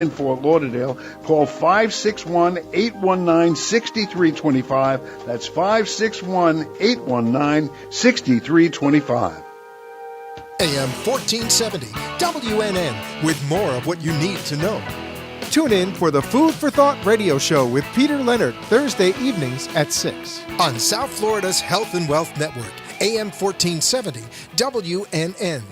in Fort Lauderdale. Call 561-819-6325. That's 561-819-6325. AM 1470, WNN, with more of what you need to know. Tune in for the Food for Thought radio show with Peter Leonard, Thursday evenings at 6 on South Florida's Health and Wealth Network, AM 1470, WNN.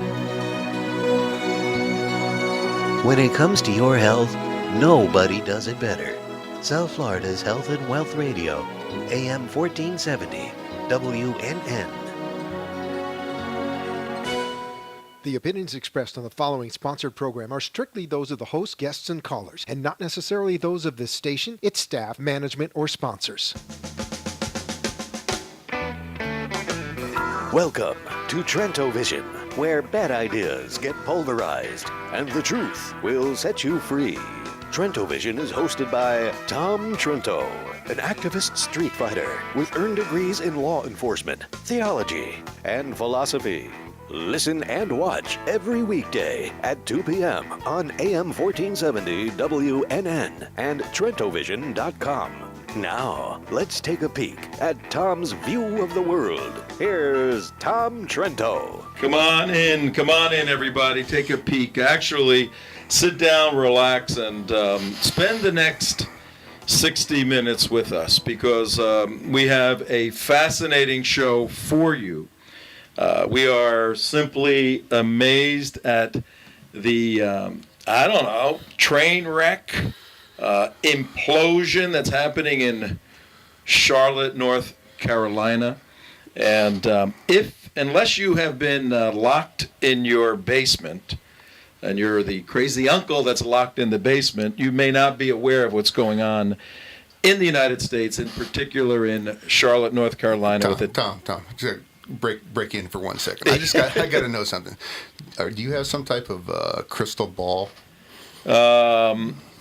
When it comes to your health, nobody does it better. South Florida's Health and Wealth Radio, AM 1470, WNN. The opinions expressed on the following sponsored program are strictly those of the host, guests, and callers, and not necessarily those of this station, its staff, management, or sponsors. Welcome to Trento Vision, where bad ideas get pulverized and the truth will set you free. Trento Vision is hosted by Tom Trento, an activist street fighter with earned degrees in law enforcement, theology, and philosophy. Listen and watch every weekday at 2 p.m. on AM 1470 WNN and TrentoVision.com. Now, let's take a peek at Tom's view of the world. Here's Tom Trento. Come on in, everybody. Take a peek. Actually, sit down, relax, and spend the next 60 minutes with us because we have a fascinating show for you. We are simply amazed at the, train wreck, implosion that's happening in Charlotte, North Carolina. And unless you have been locked in your basement, and you're the crazy uncle that's locked in the basement, you may not be aware of what's going on in the United States, in particular in Charlotte, North Carolina. Tom. Break in for 1 second. I got to know something. Do you have some type of crystal ball?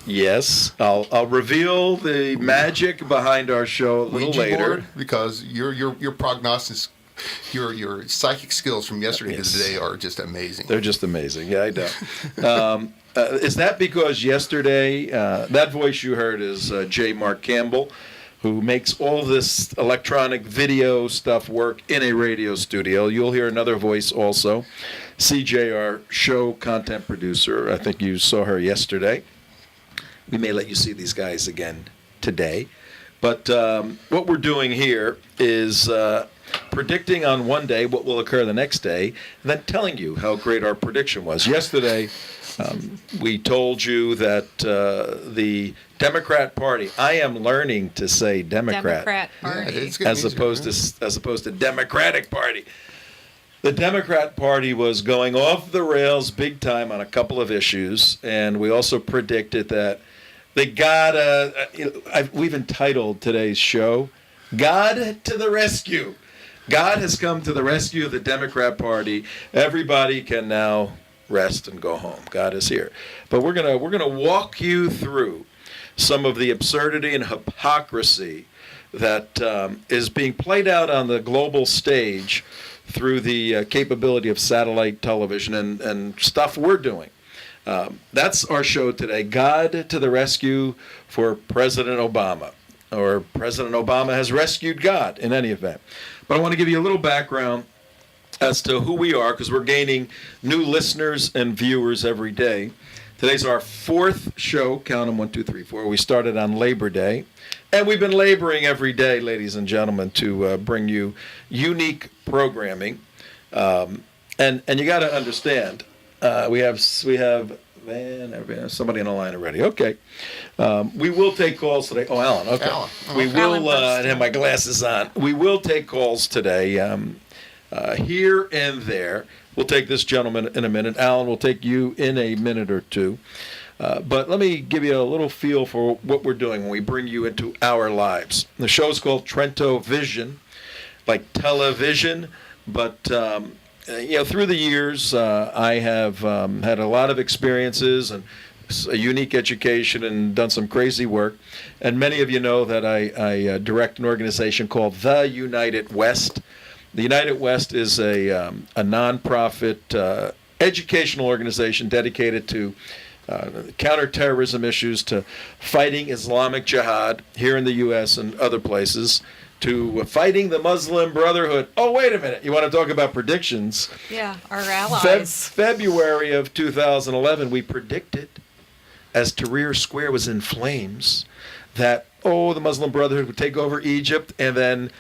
Yes. I'll reveal the magic behind our show a little later. Board? Because your prognosis, your psychic skills from yesterday to today are just amazing. They're just amazing. Yeah, I know. Is that because yesterday, that voice you heard is J. Mark Campbell, who makes all this electronic video stuff work in a radio studio. You'll hear another voice also. CJ, our show content producer. I think you saw her yesterday. We may let you see these guys again today. But what we're doing here is predicting on one day what will occur the next day, and then telling you how great our prediction was. Yesterday, we told you that the Democrat Party. I am learning to say Democrat Party, as opposed to Democratic Party. The Democrat Party was going off the rails big time on a couple of issues, and we also predicted that they gotta. We've entitled today's show "God to the Rescue." God has come to the rescue of the Democrat Party. Everybody can now rest and go home. God is here. But we're gonna walk you through some of the absurdity and hypocrisy that is being played out on the global stage through the capability of satellite television and stuff we're doing. That's our show today. God to the rescue for President Obama. Or President Obama has rescued God in any event. But I want to give you a little background as to who we are, because we're gaining new listeners and viewers every day. Today's our fourth show. Count them, 1, 2, 3, 4. We started on Labor Day. And we've been laboring every day, ladies and gentlemen, to bring you unique programming. And you got to understand, we have somebody on the line already. Okay. We will take calls today. Oh, Alan. Okay. Alan. We will, I have my glasses on. We will take calls today here and there. We'll take this gentleman in a minute. Alan will take you in a minute or two. But let me give you a little feel for what we're doing when we bring you into our lives. The show is called Trento Vision, like television. But, through the years, I have had a lot of experiences and a unique education and done some crazy work. And many of you know that I direct an organization called The United West. The United West is a nonprofit educational organization dedicated to counterterrorism issues to fighting Islamic Jihad here in the U.S. and other places, to fighting the Muslim Brotherhood. Oh, wait a minute. You want to talk about predictions? Yeah, our allies. February of 2011, we predicted, as Tahrir Square was in flames, that, the Muslim Brotherhood would take over Egypt and then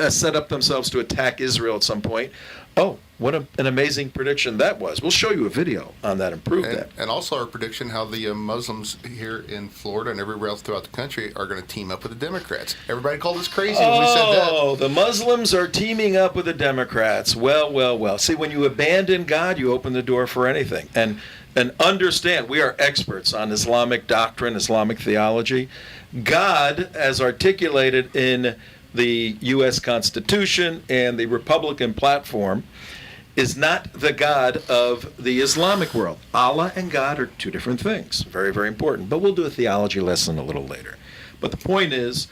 set up themselves to attack Israel at some point. Oh, what an amazing prediction that was. We'll show you a video on that and prove that. And also our prediction how the Muslims here in Florida and everywhere else throughout the country are going to team up with the Democrats. Everybody called us crazy when we said that. Oh, the Muslims are teaming up with the Democrats. Well. See, when you abandon God, you open the door for anything. And understand, we are experts on Islamic doctrine, Islamic theology. God, as articulated in the U.S. Constitution and the Republican platform, is not the God of the Islamic world. Allah and God are two different things. Very, very important. But we'll do a theology lesson a little later. But the point is,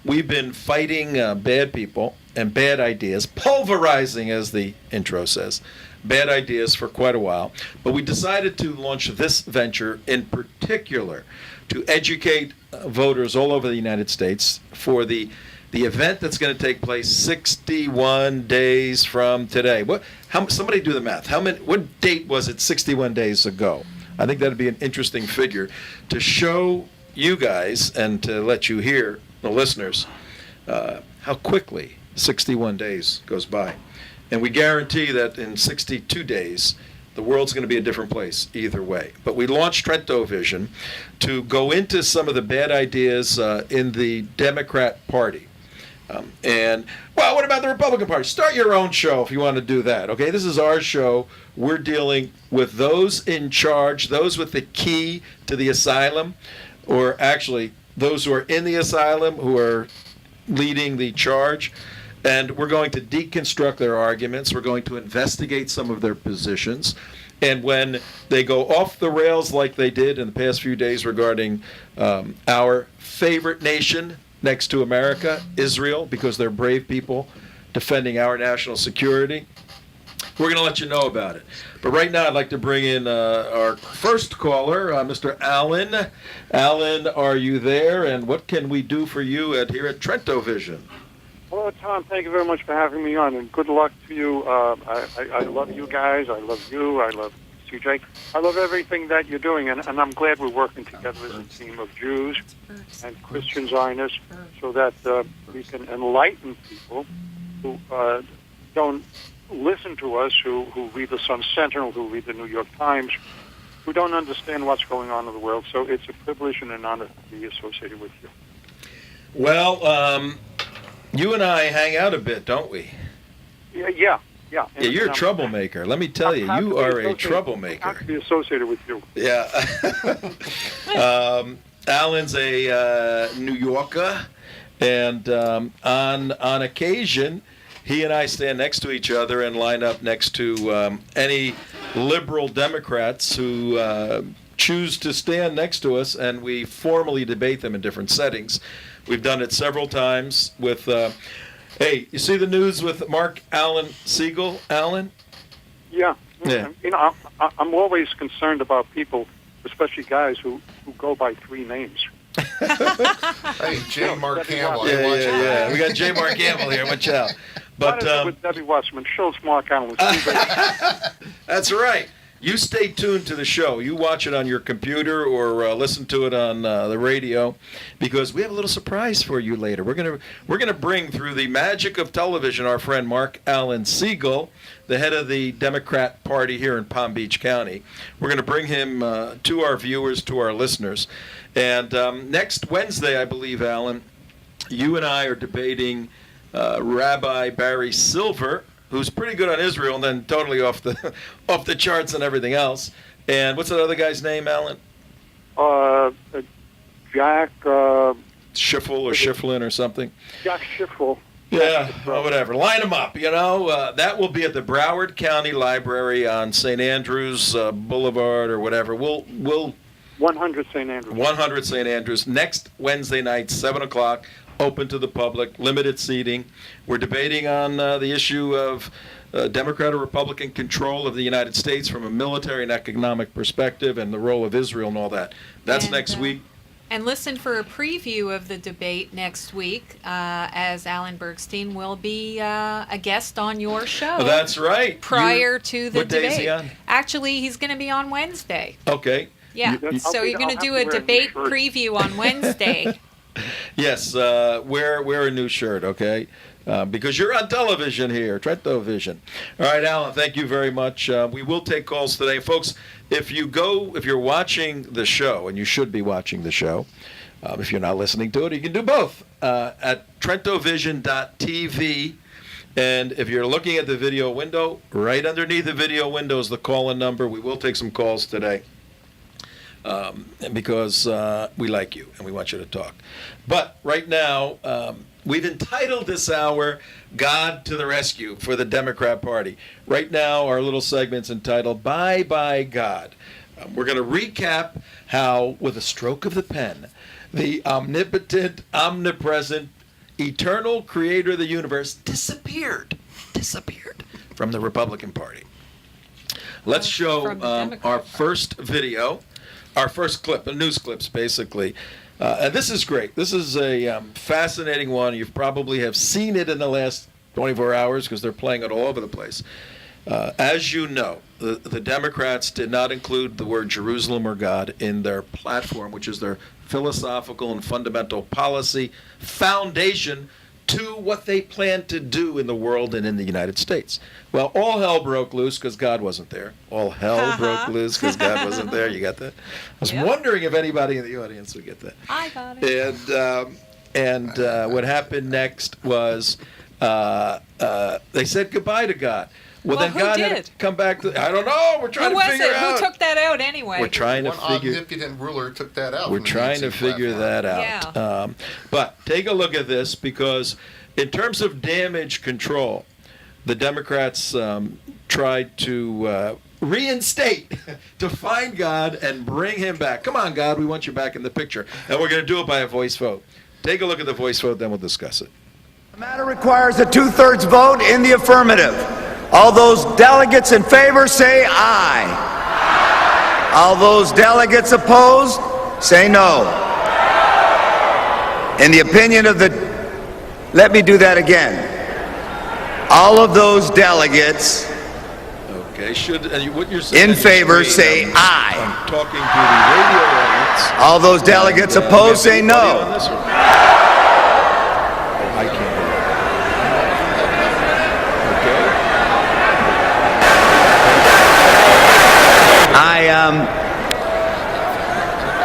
we've been fighting bad people and bad ideas, pulverizing, as the intro says, bad ideas for quite a while. But we decided to launch this venture in particular to educate voters all over the United States for the event that's going to take place 61 days from today. Somebody do the math. What date was it 61 days ago? I think that'd be an interesting figure to show you guys and to let you hear, the listeners, how quickly 61 days goes by. And we guarantee that in 62 days, the world's going to be a different place either way. But we launched Trento Vision to go into some of the bad ideas in the Democrat Party. What about the Republican Party? Start your own show if you want to do that, okay? This is our show. We're dealing with those in charge, those with the key to the asylum, or actually those who are in the asylum who are leading the charge. And we're going to deconstruct their arguments. We're going to investigate some of their positions. And when they go off the rails like they did in the past few days regarding our favorite nation next to America, Israel, because they're brave people defending our national security, we're going to let you know about it. But right now I'd like to bring in our first caller, Mr. Allen. Allen, are you there? And what can we do for you here at Trento Vision? Hello, Tom. Thank you very much for having me on, and good luck to you. I love you guys. I love you. I love CJ. I love everything that you're doing, and I'm glad we're working together as a team of Jews and Christian Zionists so that we can enlighten people who don't listen to us, who read the Sun Sentinel, who read the New York Times, who don't understand what's going on in the world. So it's a privilege and an honor to be associated with you. Well, you and I hang out a bit, don't we? Yeah. Yeah, you're a troublemaker. Let me tell you, you are a troublemaker. I'm happy to be associated with you. Yeah. Alan's a New Yorker, and on occasion, he and I stand next to each other and line up next to any liberal Democrats who choose to stand next to us, and we formally debate them in different settings. We've done it several times with, hey, you see the news with Mark Alan Siegel, Alan? Yeah. You know, I'm always concerned about people, especially guys who go by three names. Hey, J. Mark Campbell. Yeah. We got J. Mark Campbell here. Watch out. But with Debbie Wasserman, Schultz, Mark Allen. That's right. You stay tuned to the show. You watch it on your computer or listen to it on the radio, because we have a little surprise for you later. We're gonna bring, through the magic of television, our friend Mark Alan Siegel, the head of the Democrat Party here in Palm Beach County. We're gonna bring him to our viewers, to our listeners. And next Wednesday, I believe, Alan, you and I are debating Rabbi Barry Silver, who's pretty good on Israel and then totally off the charts and everything else. And what's that other guy's name, Alan? Jack Schiffel or Schifflin or something. Jack Schiffel. Yeah, whatever. Line them up, you know. That will be at the Broward County Library on St. Andrews Boulevard or whatever. We'll 100 St. Andrews. 100 St. Andrews next Wednesday night, 7 o'clock. open to the public, limited seating. We're debating on the issue of Democrat or Republican control of the United States from a military and economic perspective, and the role of Israel and all that. That's And, next week. And listen for a preview of the debate next week, as Alan Bergstein will be a guest on your show. That's right. Prior to the what day debate. is he on? Actually, he's going to be on Wednesday. Okay. Yeah. So you're going to do a debate preview on Wednesday. Yes, wear a new shirt, okay? Because you're on television here, Trento Vision. All right, Alan, thank you very much. We will take calls today. Folks, if you're watching the show, and you should be watching the show, if you're not listening to it, you can do both at TrentoVision.tv. And if you're looking at the video window, right underneath the video window is the call-in number. We will take some calls today. Because we like you and we want you to talk. But right now, we've entitled this hour, God to the Rescue for the Democrat Party. Right now, our little segment's entitled, Bye Bye God. We're going to recap how, with a stroke of the pen, the omnipotent, omnipresent, eternal creator of the universe disappeared from the Republican Party. Let's show From the Democrat our Party. first video. Our first clip, news clips, basically. And this is great. This is a fascinating one. You probably have seen it in the last 24 hours because they're playing it all over the place. As you know, the Democrats did not include the word Jerusalem or God in their platform, which is their philosophical and fundamental policy foundation to what they plan to do in the world and in the United States. Well, all hell broke loose because God wasn't there. All hell broke loose because God wasn't there. You got that? I was Yep. wondering if anybody in the audience would get that. I got it. And what happened next was they said goodbye to God. Well, Well, then who God had did? to come back to. I don't know. We're trying Who to was figure it? out. Who took that out anyway? We're trying to One figure. omnipotent ruler took that out. We're from the trying to DNC figure platform. that out. Yeah. But take a look at this, because in terms of damage control, the Democrats tried to reinstate, to find God and bring him back. Come on, God, we want you back in the picture. And we're going to do it by a voice vote. Take a look at the voice vote, then we'll discuss it. The matter requires a two-thirds vote in the affirmative. All those delegates in favor say aye. All those delegates opposed say no. In the opinion of the... Let me do that again. All of those delegates Okay, what you're saying? in favor say aye. I'm talking to the radio audience. All those delegates And, opposed we have say anybody on no. this one? I can't. Okay.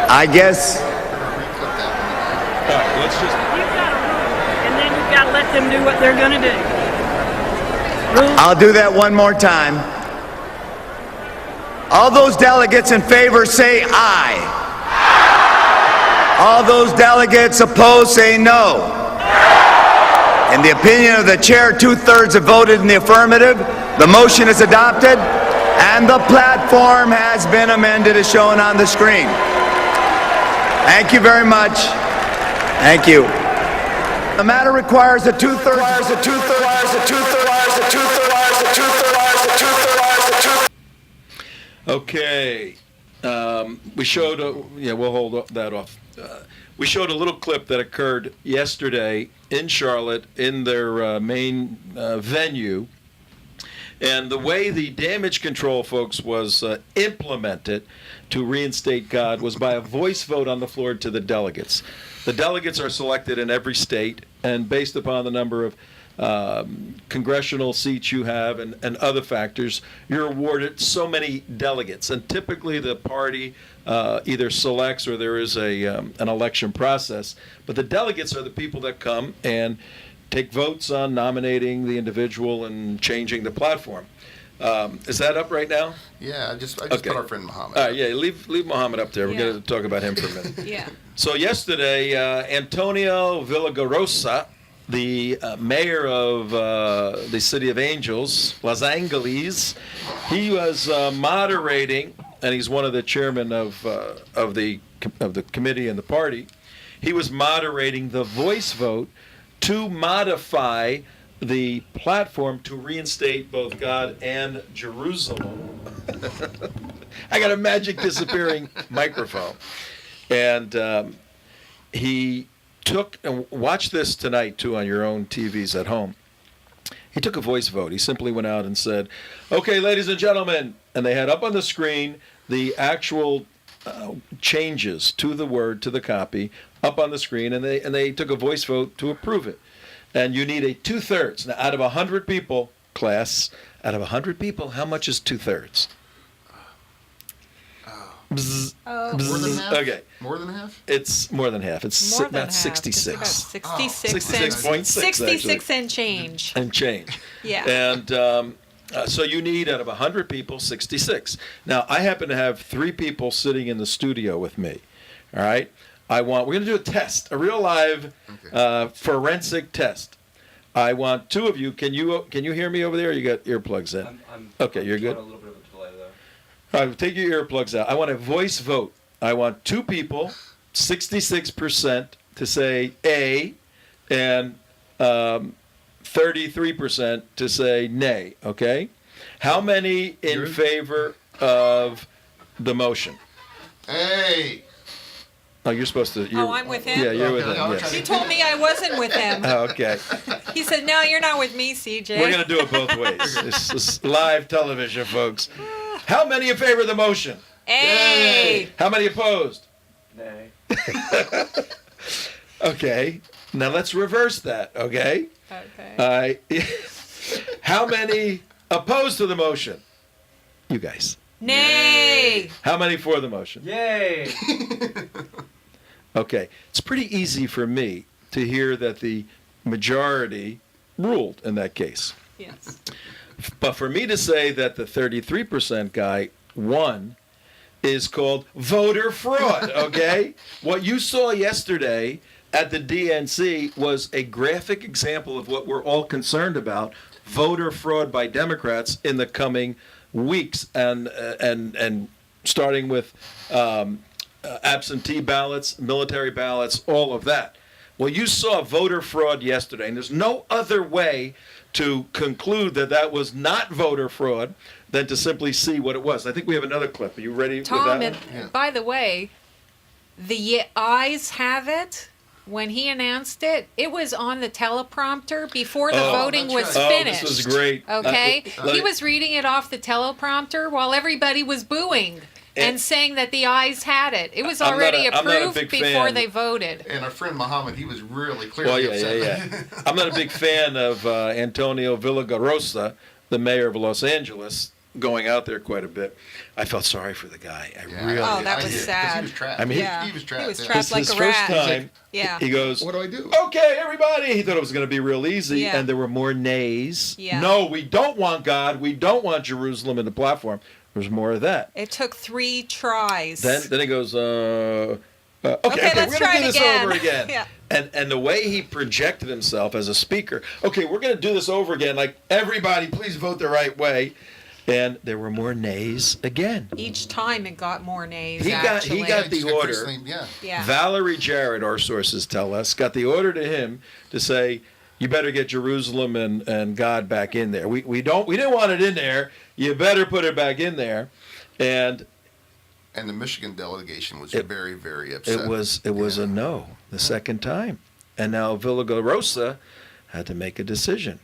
I guess... All right, let's just. You've got a rule, and then you've got to let them do what they're going to do. I'll do that one more time. All those delegates in favor say aye. All those delegates opposed say no. In the opinion of the chair, two-thirds have voted in the affirmative. The motion is adopted, and the platform has been amended as shown on the screen. Thank you very much. Thank you. The matter requires a two-thirds. Okay. We showed, we'll hold that off. We showed a little clip that occurred yesterday in Charlotte in their main venue. And the way the damage control, folks, was implemented to reinstate God was by a voice vote on the floor to the delegates. The delegates are selected in every state, and based upon the number of congressional seats you have and other factors, you're awarded so many delegates. And typically the party either selects or there is an election process. But the delegates are the people that come and take votes on nominating the individual and changing the platform. Is that up right now? Yeah, I just Okay. put our friend Muhammad. All right, yeah, leave Mohammed up there. We're Yeah. going to talk about him for a minute. Yeah. So yesterday, Antonio Villagrosa, the mayor of the City of Angels, Los Angeles, he was moderating, and he's one of the chairmen of the committee and the party. he was moderating the voice vote to modify the platform to reinstate both God and Jerusalem. I got a magic disappearing microphone. And he took, and watch this tonight too on your own TVs at home. He took a voice vote. He simply went out and said, okay, ladies and gentlemen, and they had up on the screen the actual changes to the word, to the copy, up on the screen, and they took a voice vote to approve it. And you need a 2/3. Now, out of 100 people, class, out of 100 people, how much is 2/3? Bzz, Oh. More than half? Okay. More than half? It's more than half. It's More than about half. 66. It's about 66 66.6, 66 and change. And change. Yeah. And so you need, out of 100 people, 66. Now, I happen to have 3 people sitting in the studio with me. All right? We're going to do a test, a real live forensic test. I want 2 of you. Can you hear me over there? You got earplugs in? Okay, you're good. A little bit of a delay there. All right, take your earplugs out. I want a voice vote. I want 2 people, 66% to say A, and 33% to say nay. Okay? How many in favor of the motion? Hey! Oh, you're supposed to. I'm with him? Yeah, you're with Okay, him. I'll Yes. try He told me I wasn't with him. Oh, okay. He said, no, you're not with me, CJ. We're going to do it both ways. This is live television, folks. How many in favor of the motion? Hey! How many opposed? Nay. Okay. Now let's reverse that, okay? Okay. How many opposed to the motion? You guys. Nay! How many for the motion? Yay! Okay. It's pretty easy for me to hear that the majority ruled in that case. Yes. But for me to say that the 33% guy won is called voter fraud, okay? What you saw yesterday at the DNC was a graphic example of what we're all concerned about, voter fraud by Democrats in the coming weeks, and starting with absentee ballots, military ballots, all of that. Well, you saw voter fraud yesterday, and there's no other way to conclude that that was not voter fraud than to simply see what it was. I think we have another clip. Are you ready with Tom, that and one? Yeah. by the way, the ayes have it. When he announced it, it was on the teleprompter before the voting that's was right. finished. Oh, this was great. Okay? Let He me- was reading it off the teleprompter while everybody was booing and saying that the ayes had it. It was I'm not already a- I'm not a approved big before fan. they voted. And our friend Muhammad, he was really Well, clearly yeah. upset. I'm not a big fan of Antonio Villagrosa, the mayor of Los Angeles, going out there quite a bit. I felt sorry for the guy. I Yeah, really Oh, did. that I was did, 'cause sad. He was trapped. I mean, Yeah. he was trapped. He was yeah. trapped This like his a first rat. time. Yeah. He goes, What do I do? okay, everybody. He thought it was going to be real easy, Yeah. and there were more nays. Yeah. No, we don't want God. We don't want Jerusalem in the platform. There's more of that. It took 3 tries. Then he goes, okay, let's we're try going to do it this again. over again. Yeah. And the way he projected himself as a speaker, okay, we're going to do this over again. Like, everybody, please vote the right way. And there were more nays again. Each time it got more nays, He got actually. the Just got order. first name, yeah. Yeah. Valerie Jarrett, our sources tell us, got the order to him to say, you better get Jerusalem and God back in there. We didn't want it in there. You better put it back in there. And And the Michigan delegation was It- very, very upset. it was a no the second time. And now Villagrosa had to make a decision.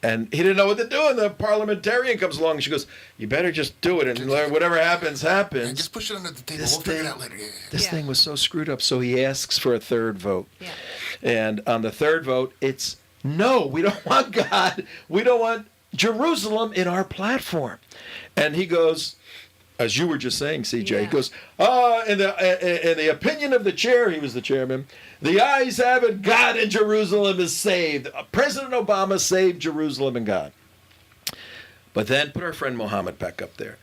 And he didn't know what to do, and the parliamentarian comes along and she goes, you better just do it, and whatever happens, And happens. just push it under the table. This We'll figure it thing- out later. Yeah. This Yeah. thing was so screwed up, so he asks for a third vote. Yeah. And on the third vote, it's no, we don't want God. We don't want Jerusalem in our platform. And he goes, as you were just saying, CJ, he Yeah. goes, in the opinion of the chair, he was the chairman, the ayes have it, God in Jerusalem is saved. President Obama saved Jerusalem and God. But then, put our friend Mohammed back up there.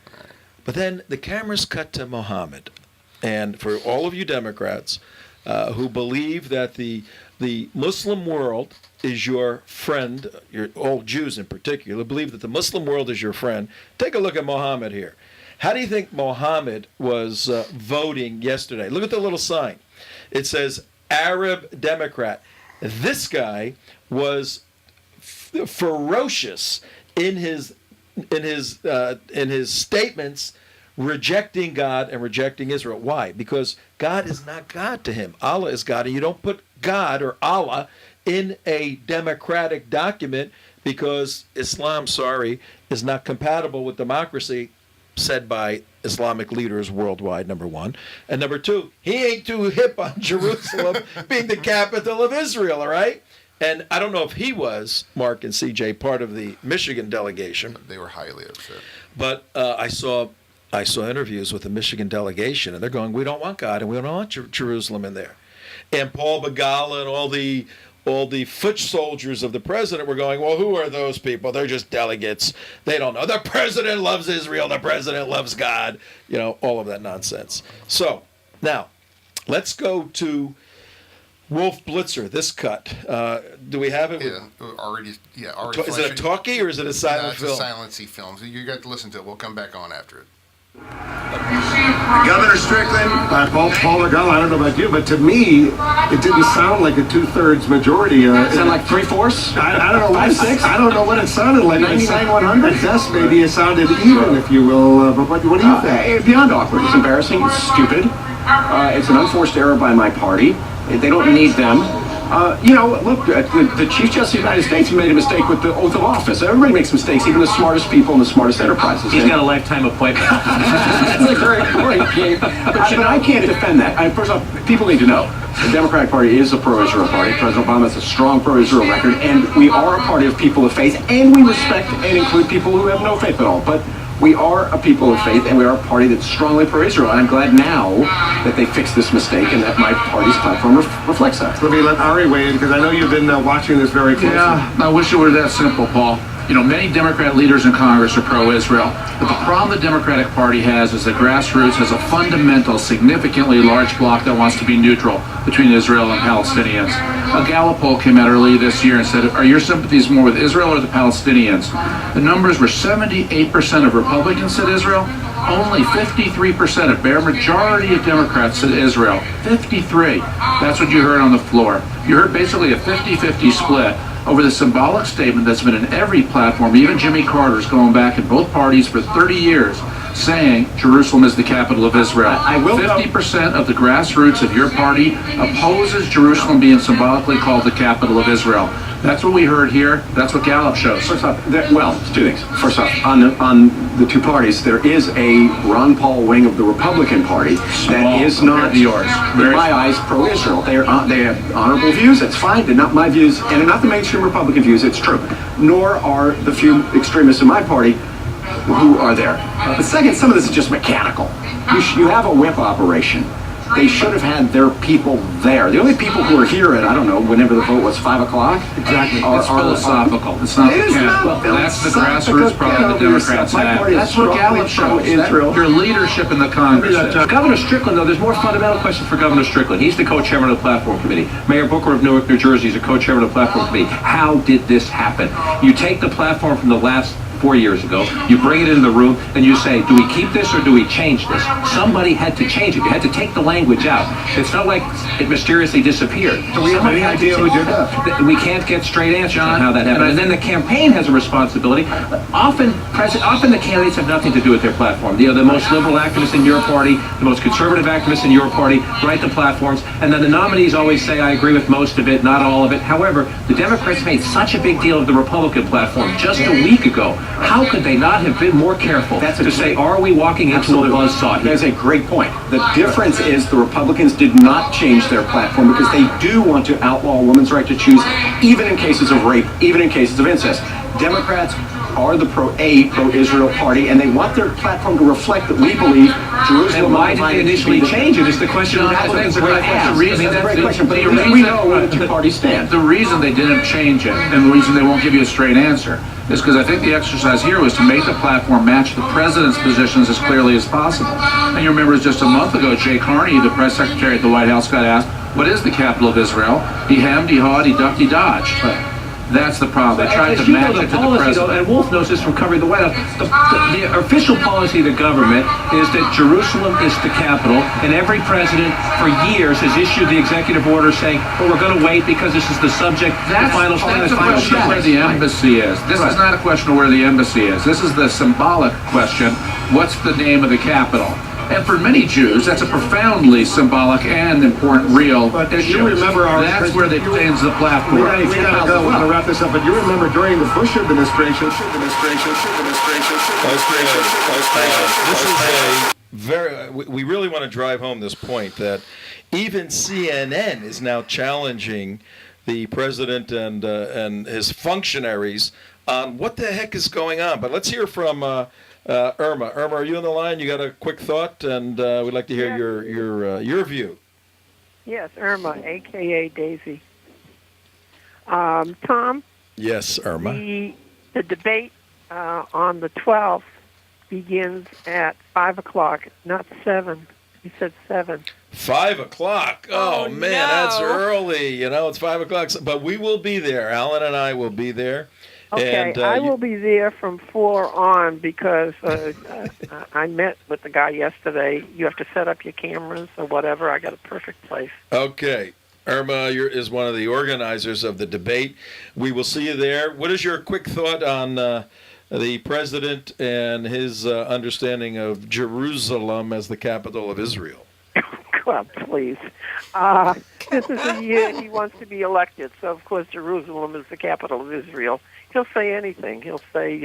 But then the cameras cut to Mohammed. And for all of you Democrats who believe that the Muslim world is your friend, all Jews in particular, believe that the Muslim world is your friend, take a look at Mohammed here. How do you think Mohammed was voting yesterday? Look at the little sign. It says, Arab Democrat. This guy was ferocious in his statements, rejecting God and rejecting Israel. Why? Because God is not God to him. Allah is God, and you don't put God or Allah in a democratic document because Islam, is not compatible with democracy, said by Islamic leaders worldwide, number one. And number two, he ain't too hip on Jerusalem being the capital of Israel, all right? And I don't know if he was, Mark and CJ, part of the Michigan delegation. They were highly upset. But I saw interviews with the Michigan delegation, and they're going, we don't want God, and we don't want Jerusalem in there. And Paul Begala and all the foot soldiers of the president were going, well, who are those people? They're just delegates. They don't know. The president loves Israel. The president loves God. All of that nonsense. So now let's go to Wolf Blitzer, this cut. Do we have it? Already. Is it a talkie or is it a silent film? It's a silency film. So you got to listen to it. We'll come back on after it. Governor Strickland, Paul Begala, I don't know about you, but to me, it didn't sound like a 2/3 majority. It sounded like 3/4? I don't know. 5/6? I don't know what it sounded like. 99/100? At best, maybe it sounded even, if you will. But what do you think? Beyond awkward. It's embarrassing. It's stupid. It's an unforced error by my party. They don't need them. Look, the Chief Justice of the United States made a mistake with the oath of office. Everybody makes mistakes, even the smartest people and the smartest enterprises. He's got a lifetime appointment. That's a great point, Gabe. But I can't defend that. First off, people need to know. The Democratic Party is a pro-Israel party. President Obama has a strong pro-Israel record, and we are a party of people of faith, and we respect and include people who have no faith at all. But we are a people of faith, and we are a party that's strongly pro-Israel. And I'm glad now that they fixed this mistake and that my party's platform reflects that. Let me let Ari weigh in, because I know you've been watching this very closely. Yeah, I wish it were that simple, Paul. Many Democrat leaders in Congress are pro-Israel, but the problem the Democratic Party has is the grassroots has a fundamental, significantly large bloc that wants to be neutral between Israel and Palestinians. A Gallup poll came out earlier this year and said, are your sympathies more with Israel or the Palestinians? The numbers were 78% of Republicans said Israel, only 53%, a bare majority of Democrats said Israel. 53. That's what you heard on the floor. You heard basically a 50-50 split over the symbolic statement that's been in every platform. Even Jimmy Carter's going back in both parties for 30 years saying Jerusalem is the capital of Israel. 50% of the grassroots of your party opposes Jerusalem being symbolically called the capital of Israel. That's what we heard here. That's what Gallup shows. First off, it's two things. First off, on the two parties, there is a Ron Paul wing of the Republican Party that is not, yours. In my eyes, pro-Israel. They have honorable views. It's fine. They're not my views, and they're not the mainstream Republican views. It's true. Nor are the few extremists in my party who are there. But second, some of this is just mechanical. You have a whip operation. They should have had their people there. The only people who are here at, I don't know, whenever the vote was 5 o'clock. Exactly. It's philosophical. It's not mechanical. That's the grassroots problem the Democrats have. That's what Gallup shows. Your leadership in the Congress. Governor Strickland, though, there's more fundamental questions for Governor Strickland. He's the co-chairman of the Platform Committee. Mayor Booker of Newark, New Jersey is a co-chairman of the Platform Committee. How did this happen? You take the platform from the last 4 years ago, you bring it into the room, and you say, do we keep this or do we change this? Somebody had to change it. You had to take the language out. It's not like it mysteriously disappeared. Do we have any idea who did that? We can't get straight answers on how that happened. And then the campaign has a responsibility. Often the candidates have nothing to do with their platform. The most liberal activists in your party, the most conservative activists in your party write the platforms, and then the nominees always say, I agree with most of it, not all of it. However, the Democrats made such a big deal of the Republican platform just a week ago. How could they not have been more careful to say, are we walking into a buzzsaw here? That's a great point. The difference is the Republicans did not change their platform because they do want to outlaw a woman's right to choose, even in cases of rape, even in cases of incest. Democrats are the pro-Israel party, and they want their platform to reflect that we believe Jerusalem. And why did they initially change it? Is the question that Republicans are going to ask. That's a great question, but we know where the two parties stand. The reason they didn't change it, and the reason they won't give you a straight answer, is because I think the exercise here was to make the platform match the president's positions as clearly as possible. And you remember just a month ago, Jay Carney, the press secretary at the White House, got asked, what is the capital of Israel? He hemmed, he hawed, he ducked, he dodged. That's the problem. They tried to match it to the president. And Wolf knows this from covering the White House. The official policy of the government is that Jerusalem is the capital, and every president for years has issued the executive order saying, well, we're going to wait because this is the subject, the final stand, the final Question where the embassy is. This is not a question of where the embassy is. This is the symbolic question. What's the name of the capital? And for many Jews, that's a profoundly symbolic and important real issue. You remember that's where they change the platform. We gotta go. We're gonna wrap this up. But you remember during the Bush administration. This is a very. We really want to drive home this point that even CNN is now challenging the president and his functionaries on what the heck is going on. But let's hear from Irma. Irma, are you on the line? You got a quick thought, and we'd like to hear your view. Yes, Irma, a.k.a. Daisy. Tom? Yes, Irma. The debate on the 12th begins at 5 o'clock, not 7. You said 7. 5 o'clock. Oh man, that's early. You know, it's 5 o'clock. But we will be there. Alan and I will be there. Okay, and, I will be there from 4 on because I met with the guy yesterday. You have to set up your cameras or whatever. I got a perfect place. Okay. Irma is one of the organizers of the debate. We will see you there. What is your quick thought on the president and his understanding of Jerusalem as the capital of Israel? God, please. This is the year he wants to be elected, so of course Jerusalem is the capital of Israel. He'll say anything. He'll say,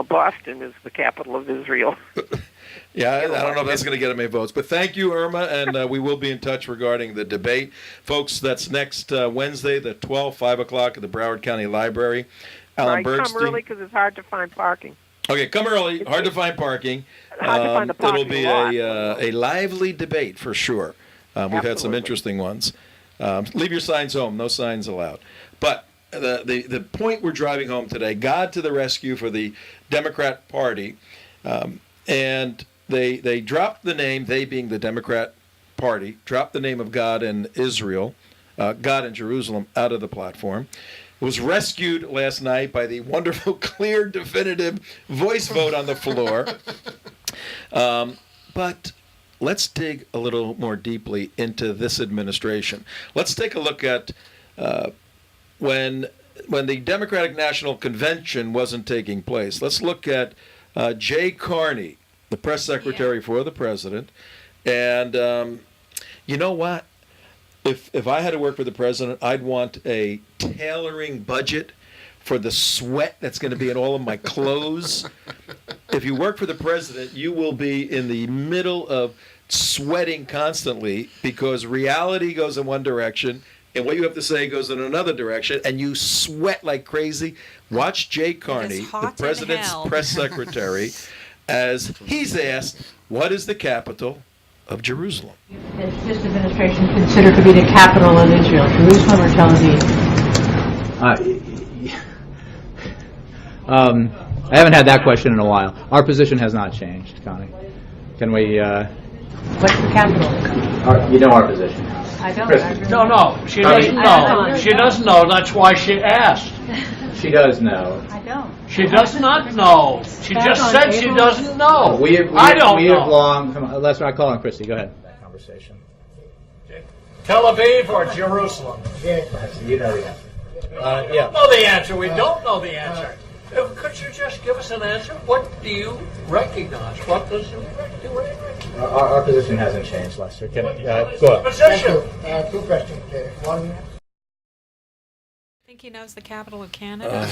Boston is the capital of Israel. Yeah, I don't know if that's going to get him any votes. But thank you, Irma, and we will be in touch regarding the debate. Folks, that's next Wednesday, the 12th, 5 o'clock at the Broward County Library. Alan Bergstein. Come early because it's hard to find parking. Okay, come early. Hard to find parking. Hard to find the parking It'll be a lively debate for sure. We've had some interesting ones. Leave your signs home. No signs allowed. But the point we're driving home today, God to the rescue for the Democrat Party. And they dropped the name, they being the Democrat Party, dropped the name of God in Israel, God in Jerusalem, out of the platform. It was rescued last night by the wonderful, clear, definitive voice vote on the floor. But let's dig a little more deeply into this administration. Let's take a look at when the Democratic National Convention wasn't taking place. Let's look at Jay Carney, the press secretary for the president. And you know what? If I had to work for the president, I'd want a tailoring budget for the sweat that's going to be in all of my clothes. If you work for the president, you will be in the middle of sweating constantly because reality goes in one direction and what you have to say goes in another direction, and you sweat like crazy. Watch Jay Carney, the president's press secretary, as he's asked, what is the capital of Jerusalem? Is this administration considered to be the capital of Israel, Jerusalem or Tel Aviv? I haven't had that question in a while. Our position has not changed, Connie. Can we... What's the capital? You know our position. I don't. No, she doesn't know. She doesn't know. That's why she asked. She does know. I don't. She does not know. She just said she doesn't know. I don't know. We have long... Come on, let's not call on Christy. Go ahead. That conversation. Tel Aviv or Jerusalem? You know the answer. We don't know the answer. We don't know the answer. Could you just give us an answer? What do you recognize? What does you recognize? Our position hasn't changed, Lester. Go ahead. Position. Two questions. One. Think he knows the capital of Canada?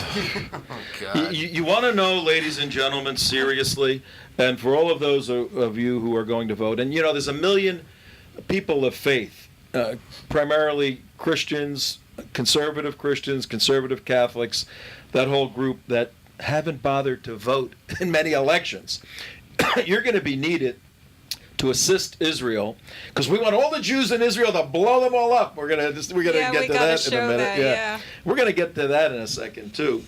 You want to know, ladies and gentlemen, seriously, and for all of those of you who are going to vote, and there's 1 million people of faith, primarily Christians, conservative Catholics, that whole group that haven't bothered to vote in many elections. You're going to be needed to assist Israel because we want all the Jews in Israel to blow them all up. We're going to get to that in a minute. Yeah. We're going to get to that in a second too.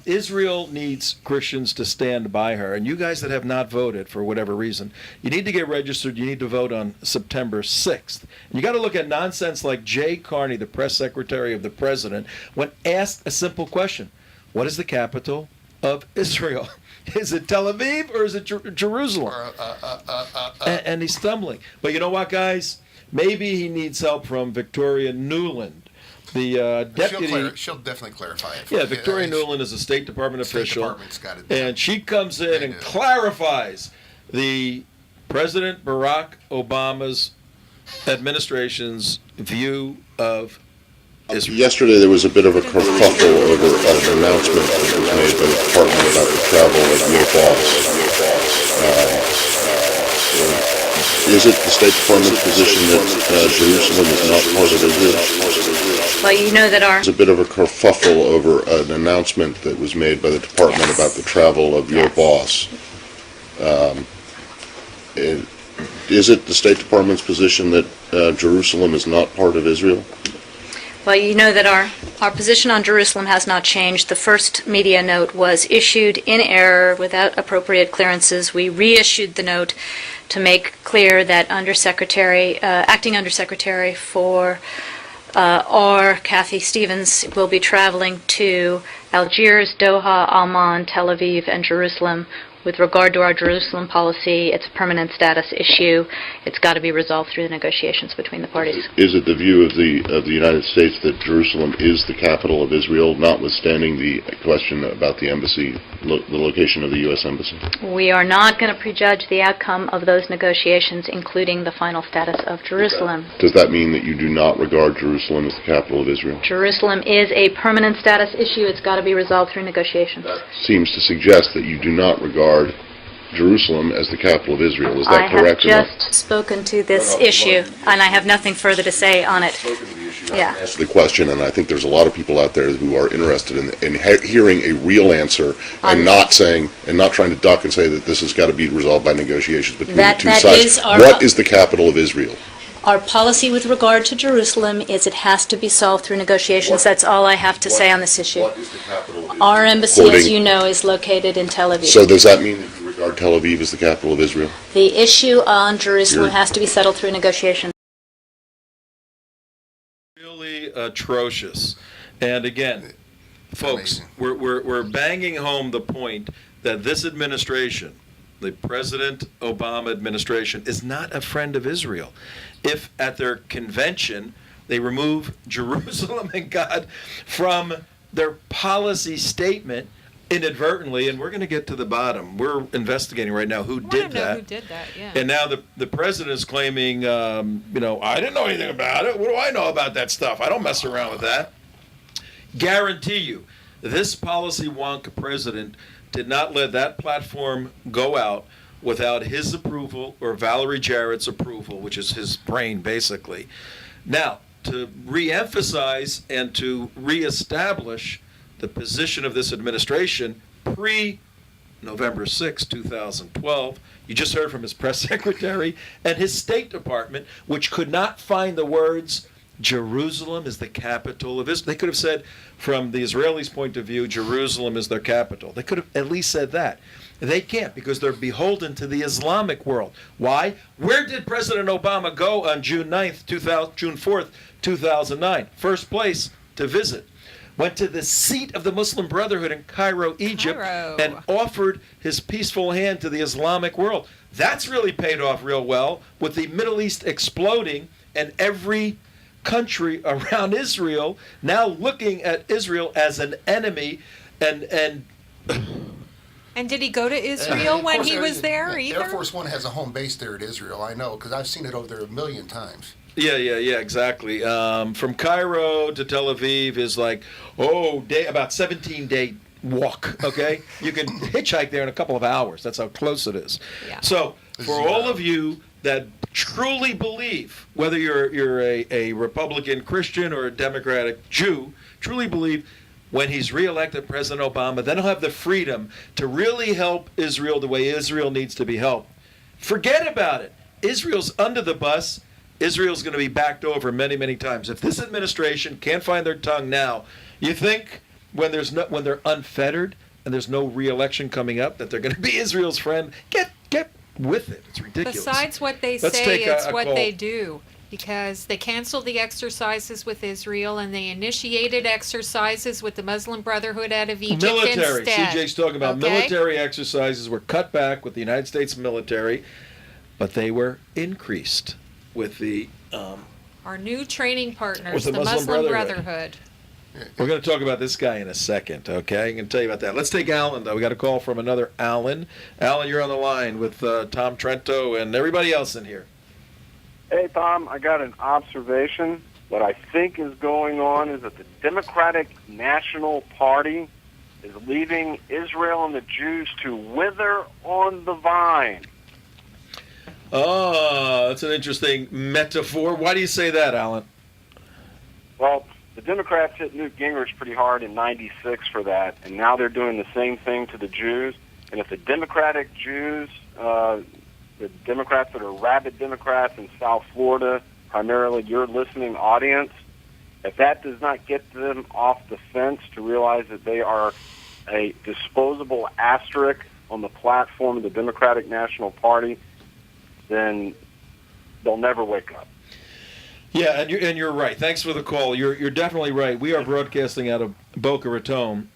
Israel needs Christians to stand by her. And you guys that have not voted for whatever reason, you need to get registered. You need to vote on September 6th. And you got to look at nonsense like Jay Carney, the press secretary of the president, when asked a simple question: what is the capital of Israel? Is it Tel Aviv or is it Jerusalem? And he's stumbling. But you know what, guys? Maybe he needs help from Victoria Nuland, the deputy. She'll definitely clarify it. Yeah, Victoria Nuland is a State Department official, Department's got it. and she comes in and clarifies the President Barack Obama's administration's view of Israel. Yesterday there was a bit of a kerfuffle over an announcement that was made by the department about the travel of your boss. Is it the State Department's position that Jerusalem is not part of Israel? Well, you know that our... There's a bit of a kerfuffle over an announcement that was made by the department about the travel of your boss. Is it the State Department's position that Jerusalem is not part of Israel? Well, you know that our position on Jerusalem has not changed. The first media note was issued in error without appropriate clearances. We reissued the note to make clear that Acting Undersecretary for Kathy Stevens will be traveling to Algiers, Doha, Amman, Tel Aviv, and Jerusalem. With regard to our Jerusalem policy, it's a permanent status issue. It's got to be resolved through the negotiations between the parties. Is it the view of the United States that Jerusalem is the capital of Israel, notwithstanding the question about the embassy, the location of the U.S. embassy? We are not going to prejudge the outcome of those negotiations, including the final status of Jerusalem. Does that mean that you do not regard Jerusalem as the capital of Israel? Jerusalem is a permanent status issue. It's got to be resolved through negotiations. That seems to suggest that you do not regard Jerusalem as the capital of Israel. Is that correct? I have just spoken to this issue, and I have nothing further to say on it. Yeah. That's the question, and I think there's a lot of people out there who are interested in hearing a real answer and not trying to duck and say that this has got to be resolved by negotiations between the two sides. What is the capital of Israel? Our policy with regard to Jerusalem is it has to be solved through negotiations. That's all I have to say on this issue. What is the capital of Israel? Our embassy, as you know, is located in Tel Aviv. So does that mean that you regard Tel Aviv as the capital of Israel? The issue on Jerusalem has to be settled through negotiations. Really atrocious. And again, folks, we're banging home the point that this administration, the President Obama administration, is not a friend of Israel. If at their convention they remove Jerusalem and God from their policy statement inadvertently, and we're going to get to the bottom. We're investigating right now who did that. Who did that? Yeah. And now the president is claiming, I didn't know anything about it. What do I know about that stuff? I don't mess around with that. Guarantee you, this policy wonk president did not let that platform go out without his approval or Valerie Jarrett's approval, which is his brain, basically. Now, to reemphasize and to reestablish the position of this administration pre-November 6, 2012, you just heard from his press secretary and his State Department, which could not find the words Jerusalem is the capital of Israel. They could have said, from the Israelis' point of view, Jerusalem is their capital. They could have at least said that. They can't, because they're beholden to the Islamic world. Why? Where did President Obama go on June 4th, 2009? First place to visit. Went to the seat of the Muslim Brotherhood in Cairo, Egypt, and offered his peaceful hand to the Islamic world. That's really paid off real well, with the Middle East exploding and every country around Israel now looking at Israel as an enemy. And did he go to Israel when he was there either? Air Force One has a home base there at Israel. I know, because I've seen it over there a million times. Yeah, exactly. From Cairo to Tel Aviv is like, about 17-day walk, okay? You can hitchhike there in a couple of hours. That's how close it is. Yeah. So, for all of you that truly believe, whether you're a Republican Christian or a Democratic Jew, truly believe when he's reelected, President Obama, then he'll have the freedom to really help Israel the way Israel needs to be helped. Forget about it. Israel's under the bus. Israel's going to be backed over many, many times. If this administration can't find their tongue now, you think when they're unfettered and there's no re-election coming up, that they're going to be Israel's friend. Get with it. It's ridiculous. Besides what they Let's say, take it's a what call. they do. Because they canceled the exercises with Israel and they initiated exercises with the Muslim Brotherhood out of Egypt Military. instead. CJ's talking about Okay? military exercises were cut back with the United States military, but they were increased with the. Our new training partners, With the the Muslim Muslim Brotherhood. Brotherhood. We're going to talk about this guy in a second, okay? I'm going to tell you about that. Let's take Alan, though. We got a call from another Alan. Alan, you're on the line with Tom Trento and everybody else in here. Hey, Tom, I got an observation. What I think is going on is that the Democratic National Party is leaving Israel and the Jews to wither on the vine. Oh, that's an interesting metaphor. Why do you say that, Alan? Well, the Democrats hit Newt Gingrich pretty hard in '96 for that, and now they're doing the same thing to the Jews. And if the Democratic Jews, the Democrats that are rabid Democrats in South Florida, primarily your listening audience, if that does not get them off the fence to realize that they are a disposable asterisk on the platform of the Democratic National Party, then they'll never wake up. Yeah, and you're right. Thanks for the call. You're definitely right. We are broadcasting out of Boca Raton.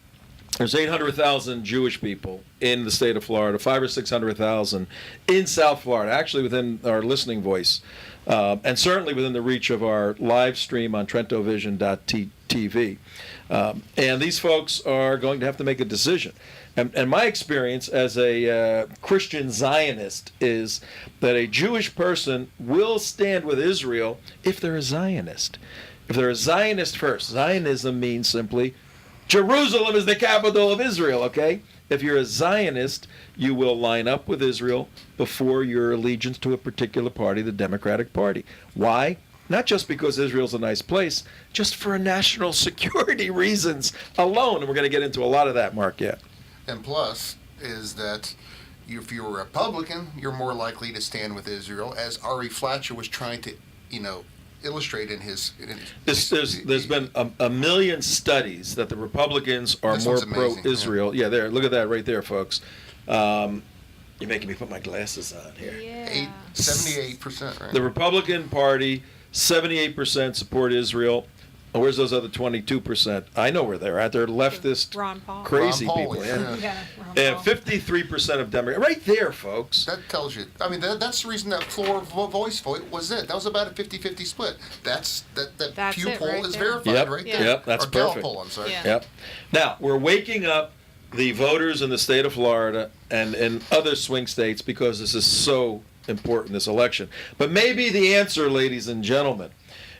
There's 800,000 Jewish people in the state of Florida, 500,000 or 600,000 in South Florida, actually within our listening voice, and certainly within the reach of our live stream on TrentoVision.tv. And these folks are going to have to make a decision. And my experience as a Christian Zionist is that a Jewish person will stand with Israel if they're a Zionist. If they're a Zionist first. Zionism means simply Jerusalem is the capital of Israel, okay? If you're a Zionist, you will line up with Israel before your allegiance to a particular party, the Democratic Party. Why? Not just because Israel's a nice place, just for national security reasons alone. And we're going to get into a lot of that, Mark, yet. And plus is that if you're a Republican, you're more likely to stand with Israel, as Ari Fletcher was trying to, illustrate in his. There's been a million studies that the Republicans are more pro-Israel. Yeah, there. Look at that right there, folks. You're making me put my glasses on here. Yeah. 78%, right? The Republican Party, 78% support Israel. Oh, where's those other 22%? I know where they're at. They're leftist, Ron Paul. crazy Ron Paul, people. yeah. And 53% of Democrats. Right there, folks. That tells you. I mean, that's the reason that floor voice vote was it. That was about a 50-50 split. That Pew it poll right is there. verified right there. Yep, that's or Gallup perfect. poll, I'm sorry. Yeah. Yep. Now, we're waking up the voters in the state of Florida and other swing states because this is so important, this election. But maybe the answer, ladies and gentlemen,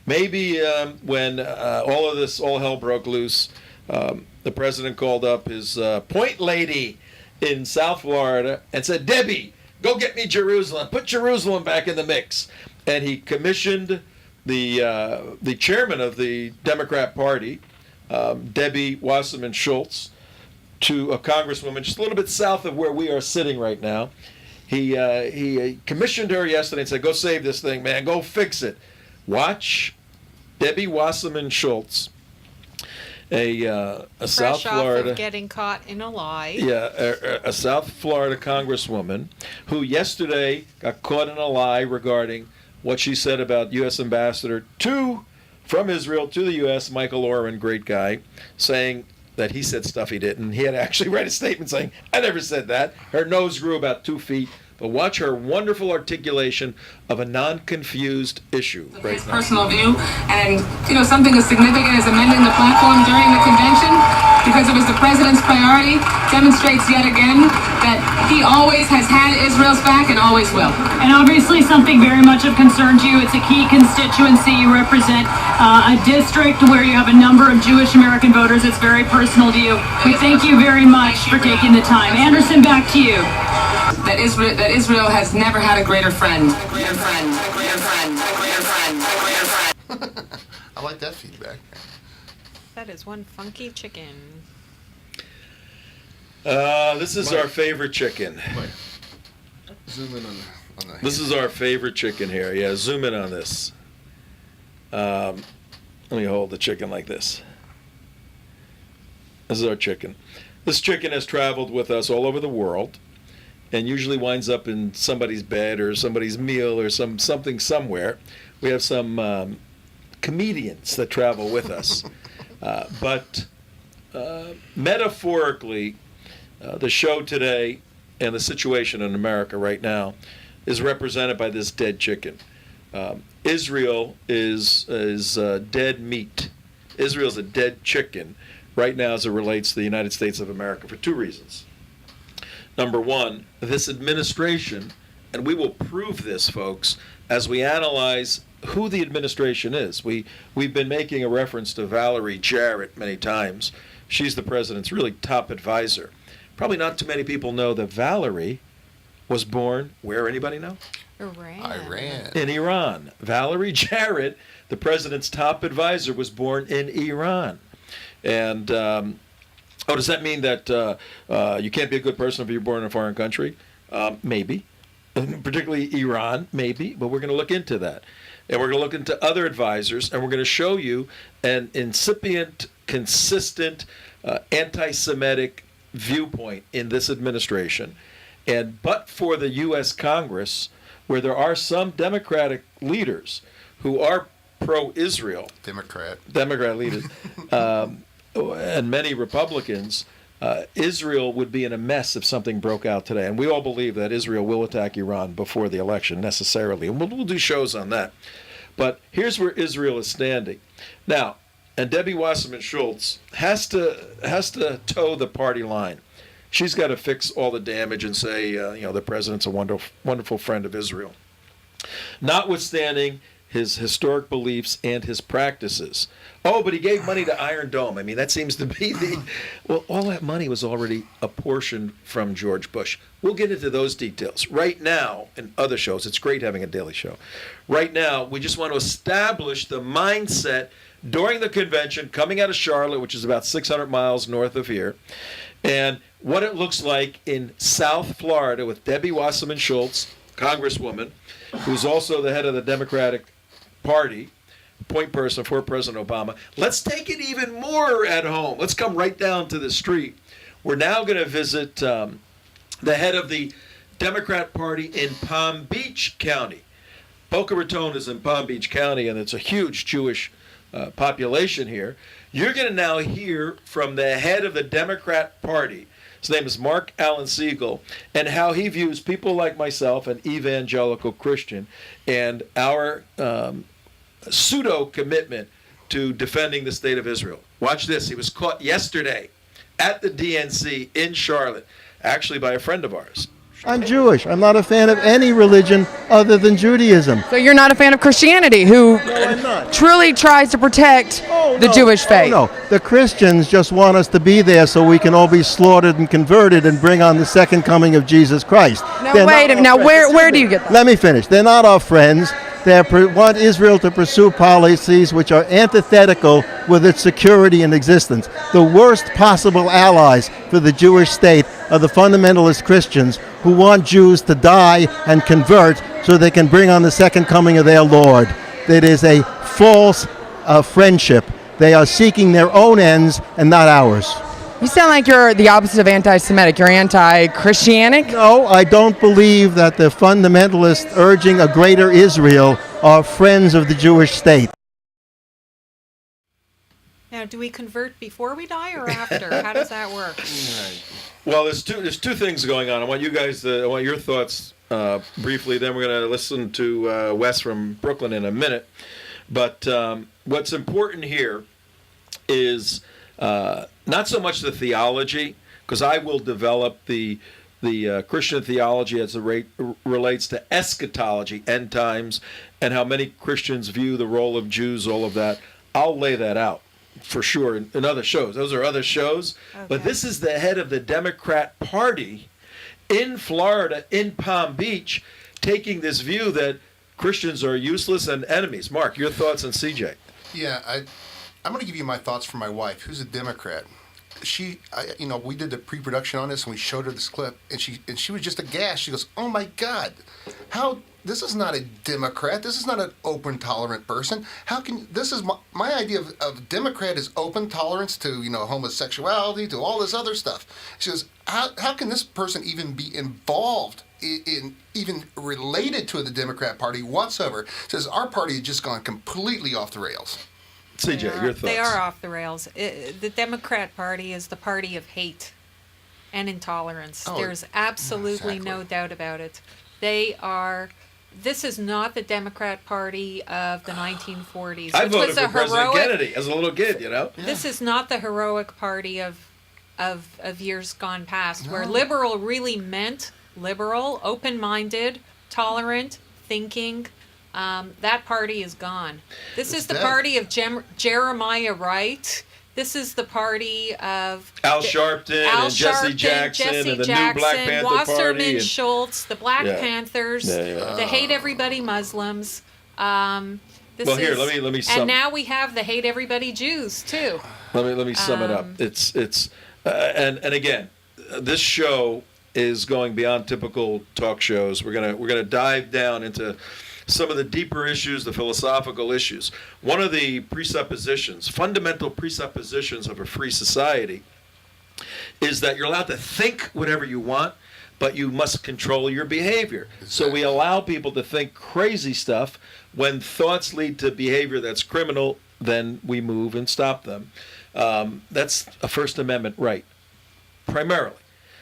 maybe when all hell broke loose, the president called up his point lady in South Florida and said, Debbie, go get me Jerusalem. Put Jerusalem back in the mix. And he commissioned the chairman of the Democrat Party, Debbie Wasserman Schultz, to a congresswoman just a little bit south of where we are sitting right now. He commissioned her yesterday and said, go save this thing, man. Go fix it. Watch Debbie Wasserman Schultz, a South Florida, off of getting caught in a lie. yeah, a South Florida congresswoman who yesterday got caught in a lie regarding what she said about U.S. Ambassador from Israel to the U.S., Michael Oren, great guy, saying that he said stuff he didn't. He had actually read a statement saying, I never said that. Her nose grew about 2 feet. But watch her wonderful articulation of a non-confused issue right now. Personal view, and something as significant as amending the platform during the convention, because it was the president's priority, demonstrates yet again that he always has had Israel's back and always will. And obviously something very much of concern to you. It's a key constituency. You represent a district where you have a number of Jewish American voters. It's very personal to you. We thank you very much for taking the time. Anderson, back to you. That Israel has never had a greater friend. I like that feedback. That is one funky chicken. This is our favorite chicken. Zoom in on the This is our favorite chicken here. Yeah, zoom in on this. Let me hold the chicken like this. This is our chicken. This chicken has traveled with us all over the world and usually winds up in somebody's bed or somebody's meal or something somewhere. We have some comedians that travel with us. But metaphorically, the show today and the situation in America right now is represented by this dead chicken. Israel is dead meat. Israel's a dead chicken right now as it relates to the United States of America for two reasons. Number one, this administration, and we will prove this, folks, as we analyze who the administration is. We've been making a reference to Valerie Jarrett many times. She's the president's really top advisor. Probably not too many people know that Valerie was born, where, anybody know? Iran. In Iran. Valerie Jarrett, the president's top advisor, was born in Iran. And, does that mean that you can't be a good person if you're born in a foreign country? Maybe. Particularly Iran, maybe. But we're going to look into that. And we're going to look into other advisors, and we're going to show you an incipient, consistent, anti-Semitic viewpoint in this administration. And but for the U.S. Congress, where there are some Democratic leaders who are pro-Israel, Democrat leaders, and many Republicans, Israel would be in a mess if something broke out today. And we all believe that Israel will attack Iran before the election necessarily. And we'll do shows on that. But here's where Israel is standing. Now, and Debbie Wasserman Schultz has to toe the party line. She's got to fix all the damage and say, the president's a wonderful friend of Israel. Notwithstanding his historic beliefs and his practices. Oh, but he gave money to Iron Dome. I mean, that seems to be all that money was already apportioned from George Bush. We'll get into those details. Right now, in other shows, it's great having a daily show. Right now, we just want to establish the mindset during the convention coming out of Charlotte, which is about 600 miles north of here, and what it looks like in South Florida with Debbie Wasserman Schultz, Congresswoman, who's also the head of the Democratic Party, point person for President Obama. Let's take it even more at home. Let's come right down to the street. We're now going to visit the head of the Democrat Party in Palm Beach County. Boca Raton is in Palm Beach County, and it's a huge Jewish population here. You're going to now hear from the head of the Democrat Party. His name is Mark Allen Siegel, and how he views people like myself, an evangelical Christian, and our pseudo-commitment to defending the state of Israel. Watch this. He was caught yesterday at the DNC in Charlotte, actually by a friend of ours. I'm Jewish. I'm not a fan of any religion other than Judaism. So you're not a fan of Christianity, who truly tries to protect the Jewish faith? No, the Christians just want us to be there so we can all be slaughtered and converted and bring on the second coming of Jesus Christ. Now, wait a minute. Now, where do you get that? Let me finish. They're not our friends. They want Israel to pursue policies which are antithetical with its security and existence. The worst possible allies for the Jewish state are the fundamentalist Christians who want Jews to die and convert so they can bring on the second coming of their Lord. It is a false friendship. They are seeking their own ends and not ours. You sound like you're the opposite of anti-Semitic. You're anti-Christianic? No, I don't believe that the fundamentalists urging a greater Israel are friends of the Jewish state. Now, do we convert before we die or after? How does that work? Well, there's two things going on. I want your thoughts briefly. Then we're going to listen to Wes from Brooklyn in a minute. But what's important here is not so much the theology, because I will develop the Christian theology as it relates to eschatology, end times, and how many Christians view the role of Jews, all of that. I'll lay that out for sure in other shows. Those are other shows. Okay. But this is the head of the Democrat Party in Florida, in Palm Beach, taking this view that Christians are useless and enemies. Mark, your thoughts on CJ? Yeah, I'm going to give you my thoughts from my wife, who's a Democrat. We did the pre-production on this, and we showed her this clip, and she was just aghast. She goes, "Oh my God, how this is not a Democrat. This is not an open, tolerant person. How can this is my idea of Democrat is open tolerance to homosexuality, to all this other stuff. She says, how can this person even be involved in even related to the Democrat Party whatsoever? Says our party has just gone completely off the rails. CJ, your thoughts? They are off the rails. The Democrat Party is the party of hate and intolerance. There's absolutely no doubt about it. This is not the Democrat Party of the 1940s. I voted for President Kennedy as a little kid, This is not the heroic party of years gone past, where liberal really meant liberal, open-minded, tolerant, thinking. That party is gone. This is the party of Jeremiah Wright. This is the party of Al Sharpton and Jesse Jackson and the new Black Panther Wasserman Party. Schultz, the Black Panthers, the Hate Everybody Muslims. Let me sum. And now we have the Hate Everybody Jews too. Let me sum it up. It's and again, this show is going beyond typical talk shows. We're gonna dive down into some of the deeper issues, the philosophical issues. One of the fundamental presuppositions of a free society is that you're allowed to think whatever you want, but you must control your behavior. So we allow people to think crazy stuff. When thoughts lead to behavior that's criminal, then we move and stop them. That's a First Amendment right, primarily.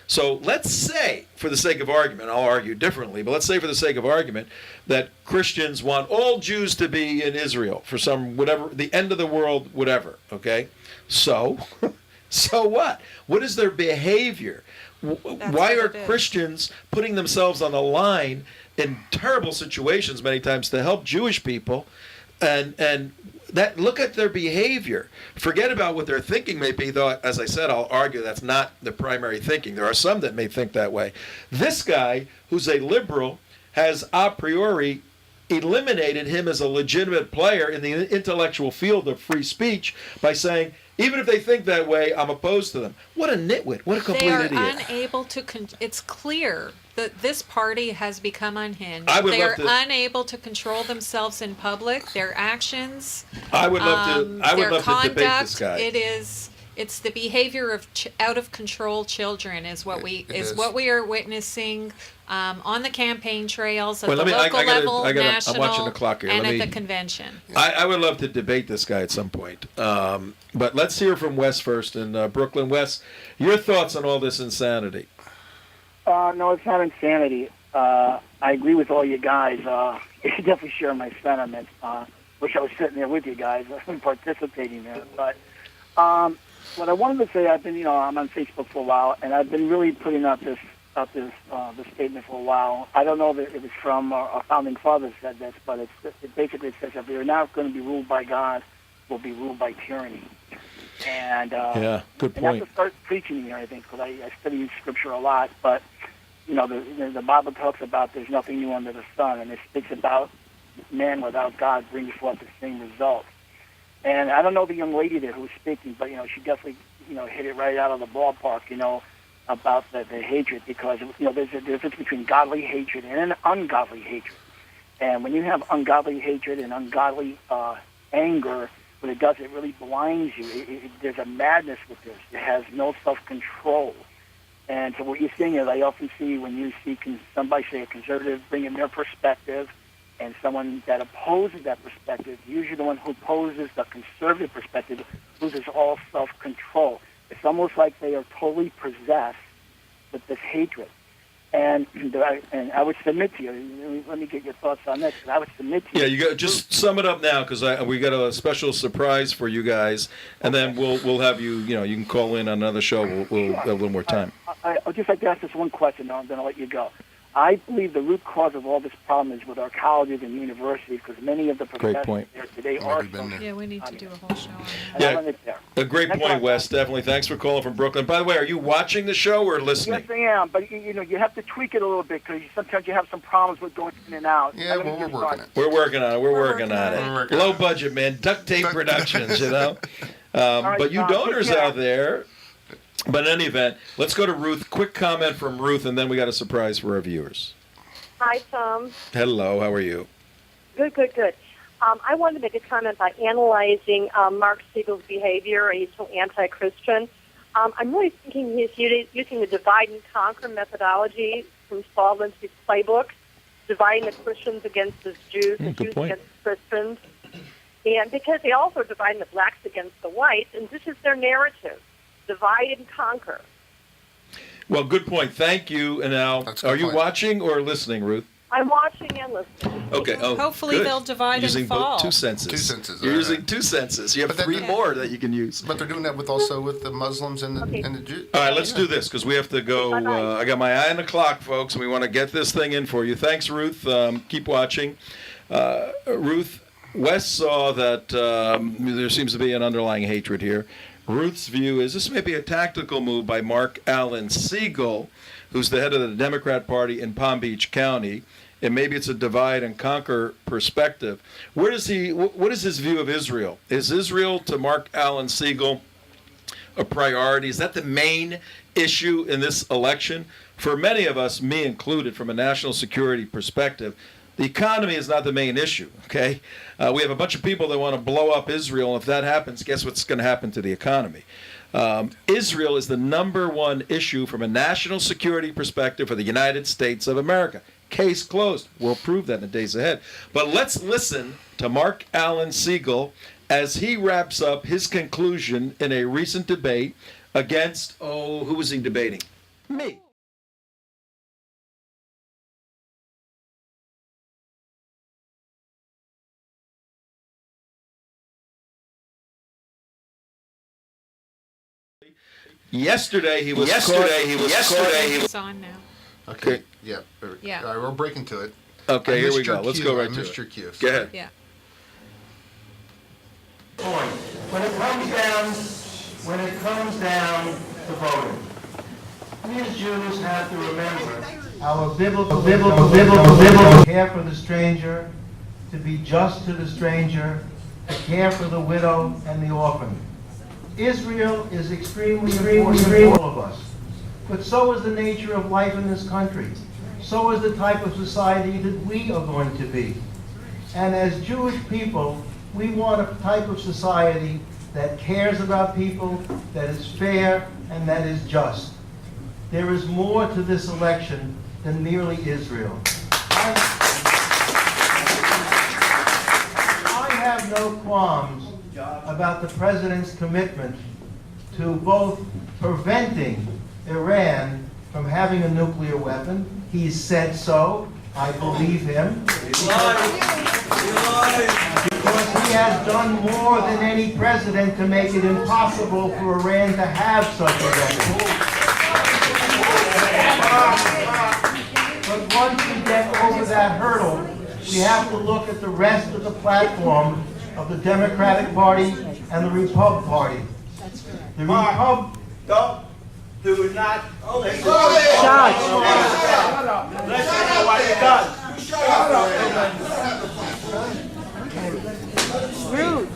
So let's say, for the sake of argument, I'll argue differently, but let's say for the sake of argument that Christians want all Jews to be in Israel for some whatever, the end of the world, whatever, okay? So what? What is their behavior? Why are Christians putting themselves on the line in terrible situations many times to help Jewish people? And that, look at their behavior. Forget about what their thinking may be, though, as I said, I'll argue that's not the primary thinking. There are some that may think that way. This guy, who's a liberal, has a priori eliminated him as a legitimate player in the intellectual field of free speech by saying, even if they think that way, I'm opposed to them. What a nitwit. What a complete idiot. They are unable to, it's clear that this party has become unhinged. They are unable to control themselves in public, their actions, I would love to debate this guy. It's the behavior of out of control children is what we are witnessing on the campaign trails at the local level, national, I'm watching the clock here. and at the convention. I would love to debate this guy at some point. But let's hear from Wes first in Brooklyn. Wes, your thoughts on all this insanity? No, it's not insanity. I agree with all you guys. You definitely share my sentiments. Wish I was sitting there with you guys and participating there. But what I wanted to say, I've been, I'm on Facebook for a while, and I've been really putting out this statement for a while. I don't know if it was from our founding fathers said this, but it basically says if we're not going to be ruled by God, we'll be ruled by tyranny. And good point. And I have to start preaching here, I think, because I study Scripture a lot. But the Bible talks about there's nothing new under the sun, and it speaks about man without God brings forth the same result. And I don't know the young lady there who was speaking, but she definitely hit it right out of the ballpark. About the hatred, because there's a difference between godly hatred and ungodly hatred. And when you have ungodly hatred and ungodly anger, what it does, it really blinds you. There's a madness with this. It has no self-control. And so what you're seeing is I often see when you see somebody, say a conservative, bring in their perspective, and someone that opposes that perspective, usually the one who opposes the conservative perspective, loses all self-control. It's almost like they are totally possessed with this hatred. And I would submit to you, let me get your thoughts on this, I would submit to you. Yeah, you got just sum it up now, because we got a special surprise for you guys, and then we'll have you, you can call in on another show, we'll have a little more time. I'd just like to ask this one question, and then I'll let you go. I believe the root cause of all this problem is with our colleges and universities, because many of the professors there today are. Yeah, we need to do a whole show on that. Yeah, a great point, Wes. Definitely. Thanks for calling from Brooklyn. By the way, are you watching the show or listening? Yes, I am. But you have to tweak it a little bit, because sometimes you have some problems with going in and out. Yeah, well, we're working on it. We're working on it. Low budget, man. Duct tape productions, But you donors out there. But in any event, let's go to Ruth. Quick comment from Ruth, and then we got a surprise for our viewers. Hi, Tom. Hello, how are you? Good, good, good. I wanted to make a comment by analyzing Mark Siegel's behavior. He's so anti-Christian. I'm really thinking he's using the divide and conquer methodology from Solvency's playbook, dividing the Christians against the Jews, the Jews against the Christians. And because they also are dividing the blacks against the whites, and this is their narrative, divide and conquer. Well, good point. Thank you. And now, are you watching or listening, Ruth? I'm watching and listening. Okay. Oh, hopefully good. they'll divide using and fall. Two senses. Two senses. You're using two senses. You have three more that you can use. But they're doing that also with the Muslims and the Jews. All right, let's do this because we have to go. I got my eye on the clock, folks, and we want to get this thing in for you. Thanks, Ruth. Keep watching. Ruth, Wes saw that there seems to be an underlying hatred here. Ruth's view is this may be a tactical move by Mark Allen Siegel, who's the head of the Democrat Party in Palm Beach County, and maybe it's a divide and conquer perspective. What is his view of Israel? Is Israel, to Mark Allen Siegel, a priority? Is that the main issue in this election? For many of us, me included, from a national security perspective, the economy is not the main issue, okay? We have a bunch of people that want to blow up Israel, and if that happens, guess what's going to happen to the economy? Israel is the number one issue from a national security perspective for the United States of America. Case closed. We'll prove that in the days ahead. But let's listen to Mark Allen Siegel as he wraps up his conclusion in a recent debate against, who was he debating? Me. Yesterday he was on now. Okay. Yeah. Yeah. All right, we're breaking to it. Okay, here we go. Let's go right to it. I missed your cue. Go ahead. Yeah. When it comes down to voting, we as Jews have to remember our biblical care for the stranger, to be just to the stranger, to care for the widow and the orphan. Israel is extremely important to all of us, but so is the nature of life in this country. So is the type of society that we are going to be. And as Jewish people, we want a type of society that cares about people, that is fair, and that is just. There is more to this election than merely Israel. I have no qualms about the president's commitment to both preventing Iran from having a nuclear weapon. He's said so. I believe him. Because he has done more than any president to make it impossible for Iran to have such a weapon. But once we get over that hurdle, we have to look at the rest of the platform of the Democratic Party and the Republican Party. The Republican... Do not listen to what he does. Rude.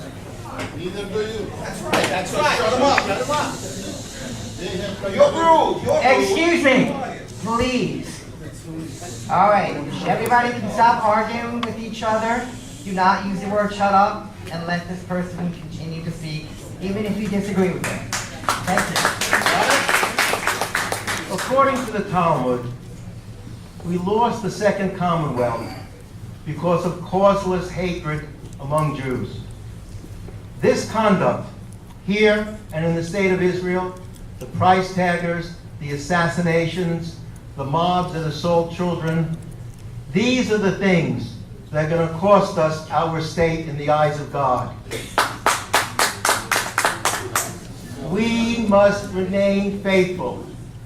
Neither do you. That's right. That's right. Shut him up. You're rude. Excuse me, please. All right. Everybody can stop arguing with each other. Do not use the word shut up and let this person continue to speak, even if you disagree with them. Thank you. According to the Talmud, we lost the Second Commonwealth because of causeless hatred among Jews. This conduct, here and in the state of Israel, the price taggers, the assassinations, the mobs that assault children, these are the things that are going to cost us our state in the eyes of God. We must remain faithful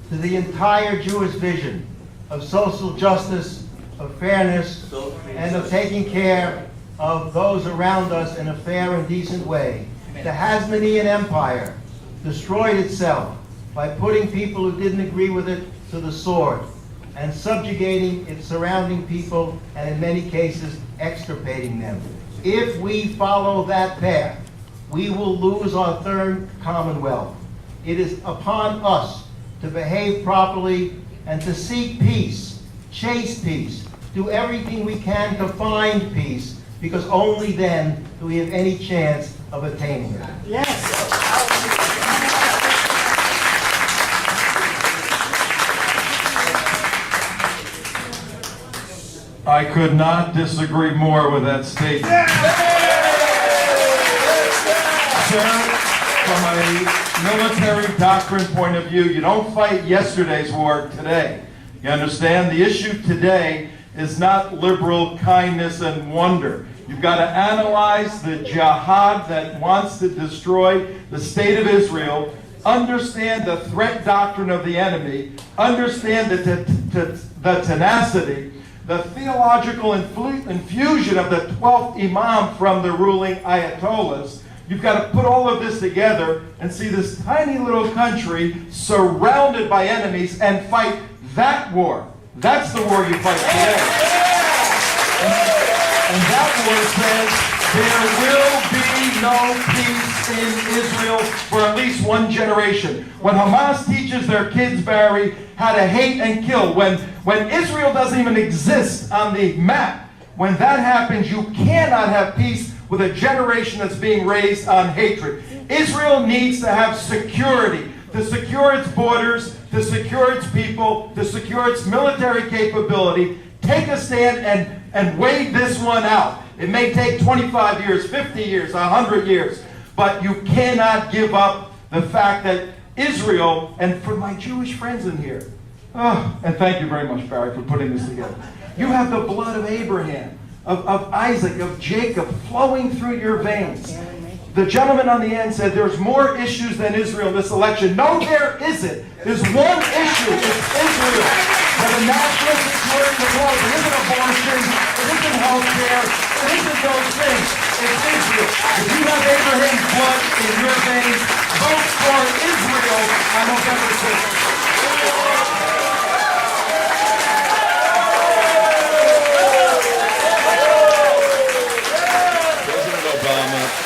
to the entire Jewish vision of social justice, of fairness, and of taking care of those around us in a fair and decent way. The Hasmonean Empire destroyed itself by putting people who didn't agree with it to the sword and subjugating its surrounding people and in many cases extirpating them. If we follow that path, we will lose our third Commonwealth. It is upon us to behave properly and to seek peace, chase peace, do everything we can to find peace, because only then do we have any chance of attaining it. I could not disagree more with that statement. Sir, from a military doctrine point of view, you don't fight yesterday's war today. You understand? The issue today is not liberal kindness and wonder. You've got to analyze the jihad that wants to destroy the state of Israel, understand the threat doctrine of the enemy, understand the tenacity, the theological infusion of the 12th Imam from the ruling Ayatollahs. You've got to put all of this together and see this tiny little country surrounded by enemies and fight that war. That's the war you fight today. And that war says there will be no peace in Israel for at least one generation. When Hamas teaches their kids, Barry, how to hate and kill, when Israel doesn't even exist on the map, when that happens, you cannot have peace with a generation that's being raised on hatred. Israel needs to have security, to secure its borders, to secure its people, to secure its military capability. Take a stand and wait this one out. It may take 25 years, 50 years, 100 years, but you cannot give up the fact that Israel, and for my Jewish friends in here, and thank you very much, Barry, for putting this together. You have the blood of Abraham, of Isaac, of Jacob flowing through your veins. The gentleman on the end said there's more issues than Israel in this election. No, there isn't. There's one issue. It's Israel. For the national security of the world. It isn't abortion. It isn't health care. It isn't those things. It's Israel. If you have Abraham's blood in your veins, vote for Israel on November 6th.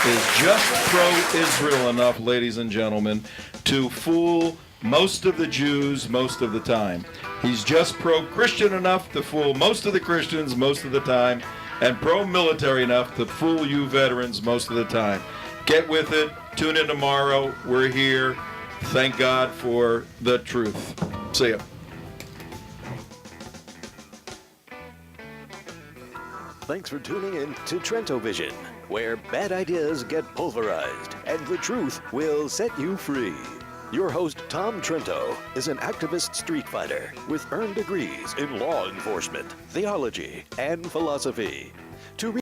Is just pro-Israel enough, ladies and gentlemen, to fool most of the Jews most of the time. He's just pro-Christian enough to fool most of the Christians most of the time, and pro-military enough to fool you veterans most of the time. Get with it. Tune in tomorrow. We're here. Thank God for the truth. See ya. Thanks for tuning in to Trento Vision, where bad ideas get pulverized and the truth will set you free. Your host, Tom Trento, is an activist street fighter with earned degrees in law enforcement, theology, and philosophy. To